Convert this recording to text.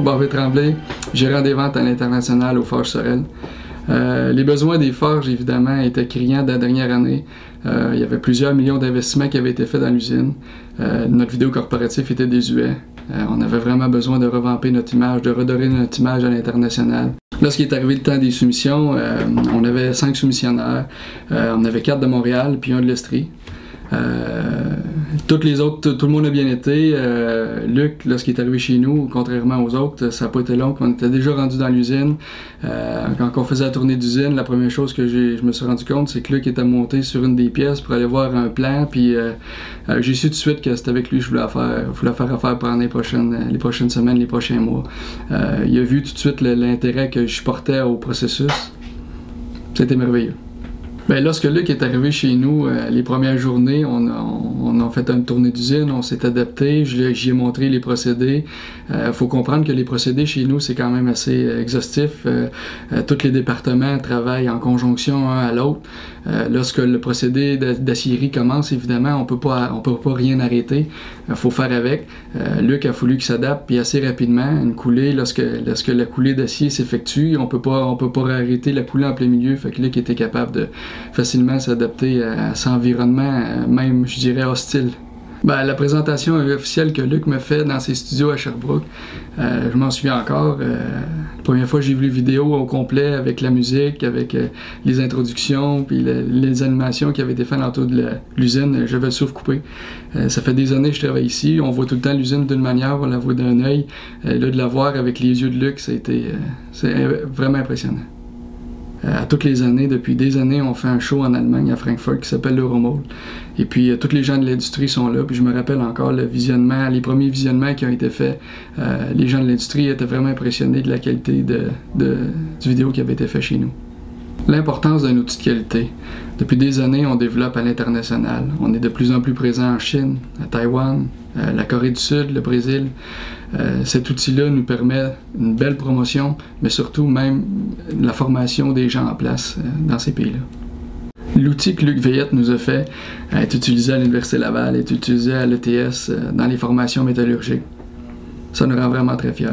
Barbier-Tremblay, gérant des ventes à l'international aux Forges Sorel. Les besoins des forges, évidemment, étaient criants dans la dernière année. Il y avait plusieurs millions d'investissements qui avaient été faits dans l'usine. Notre vidéo corporative était désuet. On avait vraiment besoin de revamper notre image, de redorer notre image à l'international. Lorsqu'il est arrivé le temps des soumissions, on avait 5 soumissionnaires. On avait 4 de Montréal, puis 1 de l'Estrie. Toutes les autres, tout le monde a bien été. Luc, lorsqu'il est arrivé chez nous, contrairement aux autres, ça n'a pas été long. On était déjà rendu dans l'usine. Quand on faisait la tournée d'usine, la première chose que je me suis rendu compte, c'est que Luc était monté sur une des pièces pour aller voir un plan. Puis j'ai su tout de suite que c'était avec lui que je voulais faire affaire pendant les prochaines semaines, les prochains mois. Il a vu tout de suite l'intérêt que je portais au processus. C'était merveilleux. Ben, lorsque Luc est arrivé chez nous, les premières journées, on a fait une tournée d'usine, on s'est adapté, j'y ai montré les procédés. Faut comprendre que les procédés chez nous, c'est quand même assez exhaustif. Tous les départements travaillent en conjonction un à l'autre. Lorsque le procédé d'acierie commence, évidemment, on peut pas rien arrêter. Faut faire avec. Luc a fallu qu'il s'adapte, puis assez rapidement, une coulée, lorsque la coulée d'acier s'effectue, on peut pas arrêter la coulée en plein milieu. Fait que Luc était capable de facilement s'adapter à cet environnement, même, je dirais, hostile. Ben, la présentation officielle que Luc me fait dans ses studios à Sherbrooke, je m'en souviens encore. La première fois que j'ai vu les vidéos au complet avec la musique, avec les introductions, puis les animations qui avaient été faites autour de l'usine, j'avais le souffle coupé. Ça fait des années que je travaille ici. On voit tout le temps l'usine d'une manière, on la voit d'un œil. Là, de la voir avec les yeux de Luc, c'est vraiment impressionnant. À toutes les années, depuis des années, on fait un show en Allemagne, à Francfort, qui s'appelle l'Euromold. Et puis, tous les gens de l'industrie sont là. Puis je me rappelle encore le visionnement, les premiers visionnements qui ont été faits. Les gens de l'industrie étaient vraiment impressionnés de la qualité du vidéo qui avait été fait chez nous. L'importance d'un outil de qualité. Depuis des années, on développe à l'international. On est de plus en plus présent en Chine, à Taïwan, la Corée du Sud, le Brésil. Cet outil-là nous permet une belle promotion, mais surtout même la formation des gens en place dans ces pays-là. L'outil que Luc Veillette nous a fait est utilisé à l'Université Laval, est utilisé à l'ETS dans les formations métallurgiques. Ça nous rend vraiment très fiers.